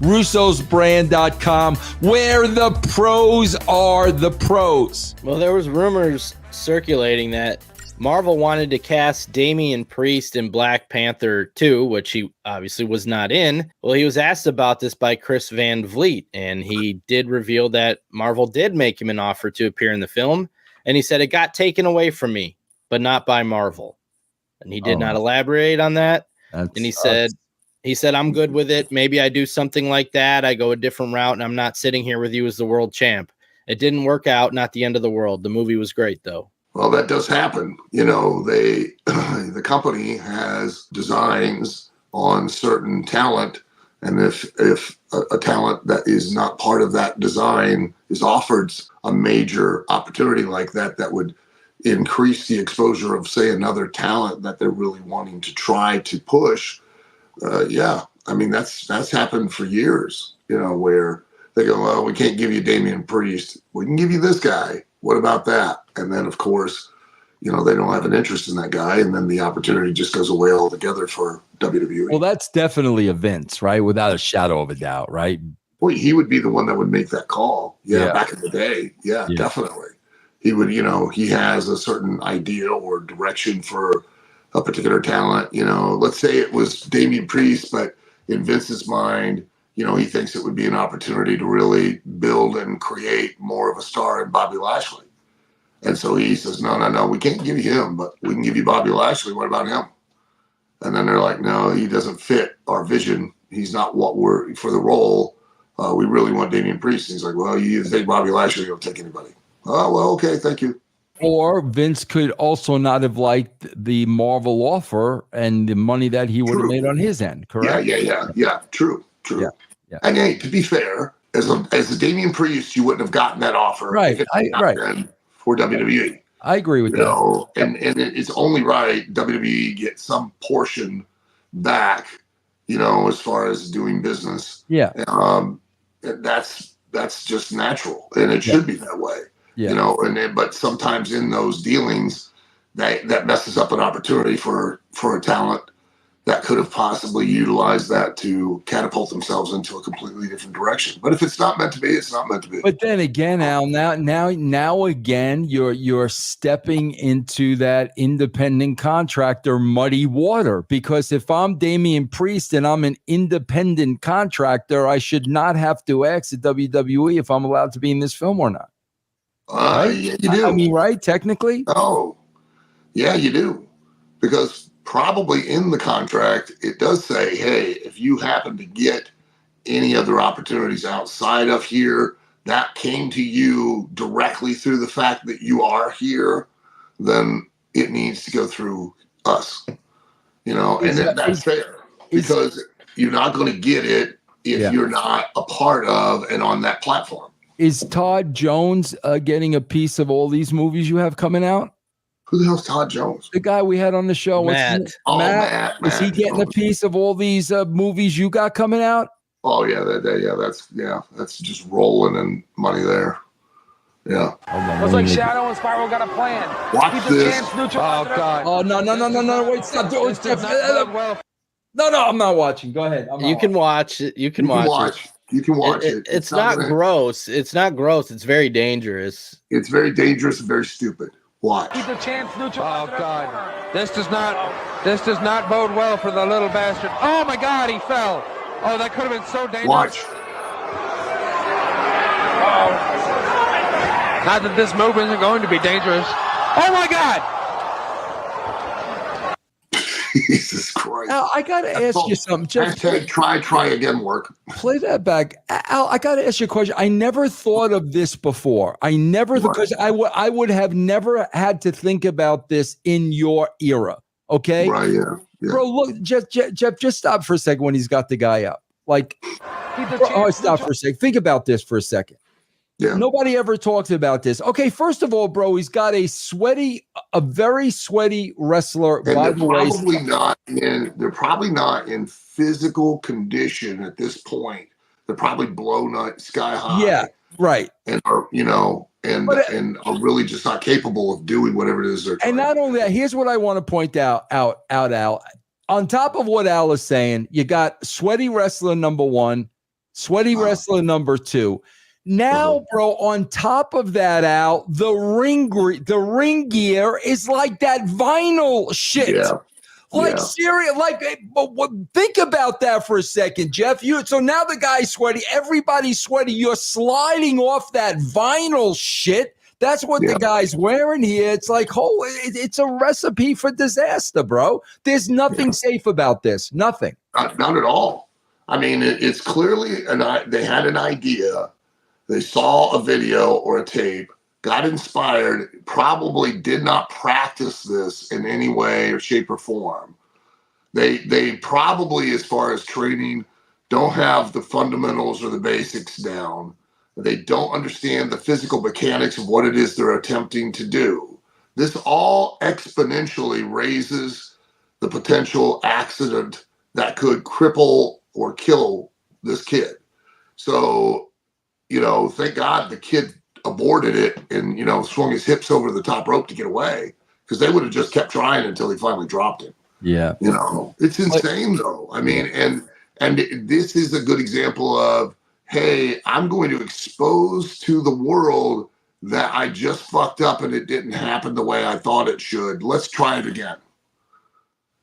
russosbrand.com, where the pros are the pros. Well, there was rumors circulating that Marvel wanted to cast Damian Priest in Black Panther 2, which he obviously was not in. Well, he was asked about this by Chris Van Vliet, and he did reveal that Marvel did make him an offer to appear in the film, and he said it got taken away from me, but not by Marvel. And he did not elaborate on that. And he said, I'm good with it. Maybe I do something like that. I go a different route, and I'm not sitting here with you as the world champ. It didn't work out. Not the end of the world. The movie was great, though. Well, that does happen. You know, the company has designs on certain talent. And if a talent that is not part of that design is offered a major opportunity like that, that would increase the exposure of, say, another talent that they're really wanting to try to push. Yeah, I mean, that's happened for years, you know, where they go, well, we can't give you Damian Priest. We can give you this guy. What about that? And then, of course, you know, they don't have an interest in that guy. And then the opportunity just goes away altogether for WWE. Well, that's definitely a Vince, right? Without a shadow of a doubt, right? Well, he would be the one that would make that call. Yeah. Back in the day. Yeah, definitely. He would, you know, he has a certain idea or direction for a particular talent. You know, let's say it was Damian Priest, but in Vince's mind, you know, he thinks it would be an opportunity to really build and create more of a star in Bobby Lashley. And so he says, no, we can't give you him, but we can give you Bobby Lashley. What about him? And then they're like, no, he doesn't fit our vision. He's not what we're for the role. We really want Damian Priest. And he's like, well, you either take Bobby Lashley or you'll take anybody. Oh, well, okay, thank you. Or Vince could also not have liked the Marvel offer and the money that he would have made on his end, correct? Yeah. True. Yeah. And hey, to be fair, as a Damian Priest, you wouldn't have gotten that offer, right? For WWE. I agree with that. And it's only right WWE gets some portion back, you know, as far as doing business. Yeah. That's just natural, and it should be that way. Yeah. You know, but sometimes in those dealings, that messes up an opportunity for a talent that could have possibly utilized that to catapult themselves into a completely different direction. But if it's not meant to be, it's not meant to be. But then again, Al, now again, you're stepping into that independent contractor muddy water, because if I'm Damian Priest and I'm an independent contractor, I should not have to ask the WWE if I'm allowed to be in this film or not. Right? Yeah, you do. I mean, right? Technically? Oh, yeah, you do. Because probably in the contract, it does say, hey, if you happen to get any other opportunities outside of here that came to you directly through the fact that you are here, then it needs to go through us. You know, and that's fair. Because you're not going to get it if you're not a part of and on that platform. Is Todd Jones getting a piece of all these movies you have coming out? Who the hell's Todd Jones? The guy we had on the show. Matt. Matt. Is he getting a piece of all these movies you got coming out? Oh yeah, that's just rolling and money there. Yeah. Looks like Shadow and Spiral got a plan. Watch this. Oh God. Oh no! Wait, stop! No, I'm not watching. Go ahead. You can watch it. You can watch it. It's not gross. It's not gross. It's very dangerous. It's very dangerous and very stupid. Watch. Oh God. This does not bode well for the little bastard. Oh my God, he fell. Oh, that could have been so dangerous. Watch. Not that this move isn't going to be dangerous. Oh my God. Jesus Christ. Al, I got to ask you something. Just try again work. Play that back. Al, I got to ask you a question. I never thought of this before. Because I would have never had to think about this in your era. Okay? Right, yeah. Bro, look, Jeff, just stop for a second when he's got the guy up. Like, stop for a second. Think about this for a second. Yeah. Nobody ever talks about this. Okay, first of all, bro, he's got a very sweaty wrestler. And they're probably not in physical condition at this point. They're probably blown up sky high. Yeah, right. And are, you know, and are really just not capable of doing whatever it is they're trying. And not only that, here's what I want to point out, Al. On top of what Al is saying, you got sweaty wrestler number one, Sweaty wrestler number 2. Now, bro, on top of that, Al, the ring gear is like that vinyl shit. Yeah. Like serious, like think about that for a second, Jeff. So now the guy's sweaty, everybody's sweaty. You're sliding off that vinyl shit. That's what the guy's wearing here. It's like, it's a recipe for disaster, bro. There's nothing safe about this. Nothing. Not at all. I mean, it's clearly they had an idea. They saw a video or a tape, got inspired, probably did not practice this in any way or shape or form. They probably, as far as training, don't have the fundamentals or the basics down. They don't understand the physical mechanics of what it is they're attempting to do. This all exponentially raises the potential accident that could cripple or kill this kid. So, thank God the kid aborted it and, swung his hips over the top rope to get away, because they would have just kept trying until he finally dropped him. Yeah. It's insane though. I mean, and this is a good example of, hey, I'm going to expose to the world that I just fucked up and it didn't happen the way I thought it should. Let's try it again.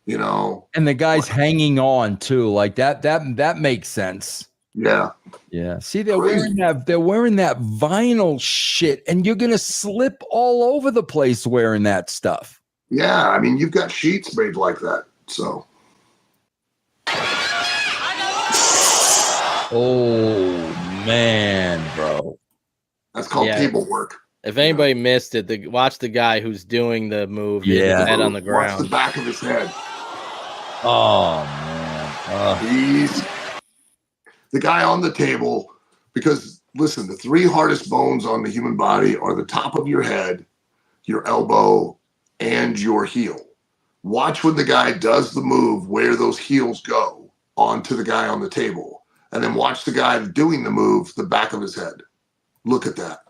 And the guy's hanging on too. Like that makes sense. Yeah. Yeah. See, they're wearing that vinyl shit, and you're gonna slip all over the place wearing that stuff. Yeah, I mean, you've got sheets made like that. So oh man, bro. That's called table work. If anybody missed it, watch the guy who's doing the move. His head on the ground. Watch the back of his head. Oh man. He's the guy on the table, because listen, the 3 hardest bones on the human body are the top of your head, your elbow, and your heel. Watch when the guy does the move where those heels go onto the guy on the table, and then watch the guy doing the move, the back of his head. Look at that.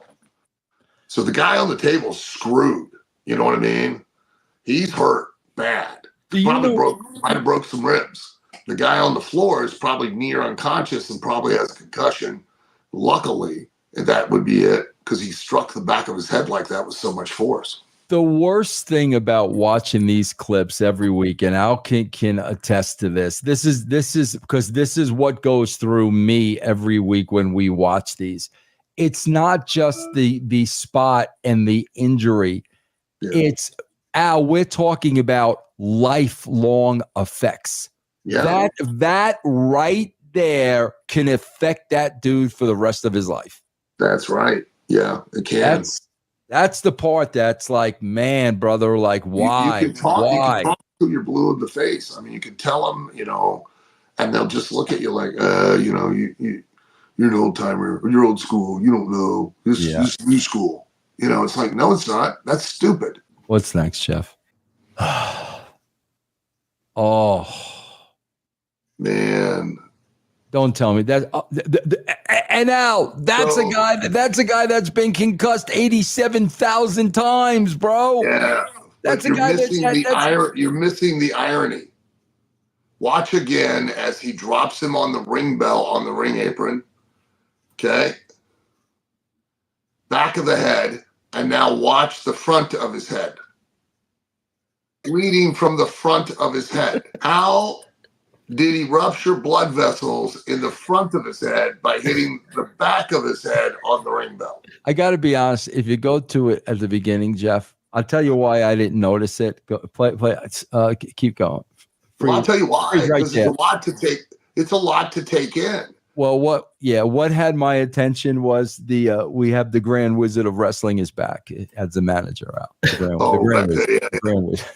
So the guy on the table's screwed. You know what I mean? He's hurt bad. Might have broke some ribs. The guy on the floor is probably near unconscious and probably has a concussion. Luckily, that would be it, because he struck the back of his head like that with so much force. The worst thing about watching these clips every week, and Al can attest to this. This is because this is what goes through me every week when we watch these. It's not just the spot and the injury. Yeah. We're talking about lifelong effects. Yeah. That right there can affect that dude for the rest of his life. That's right. Yeah, it can. That's the part that's like, man, brother, like, why? You can talk till you're blue in the face. I mean, you can tell them, and they'll just look at you like, you're an old timer, or you're old school. You don't know. This is new school. It's like, no, it's not. That's stupid. What's next, Jeff? Oh. Man, don't tell me that. And Al, that's a guy that's been concussed 87,000 times, bro. Yeah, that's a guy you're missing the irony. Watch again as he drops him on the ring bell on the ring apron. Okay, back of the head, and now watch the front of his head. Bleeding from the front of his head. How did he rupture blood vessels in the front of his head by hitting the back of his head on the ring bell? I got to be honest. If you go to it at the beginning, Jeff, I'll tell you why I didn't notice it. Keep going. Well, I'll tell you why. Because it's a lot to take. It's a lot to take in. Well, what had my attention was we have the Grand Wizard of Wrestling is back as the manager out. The Grand Wizard.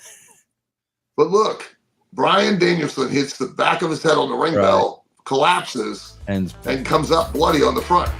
But look, Bryan Danielson hits the back of his head on the ring bell, collapses, and comes up bloody on the front.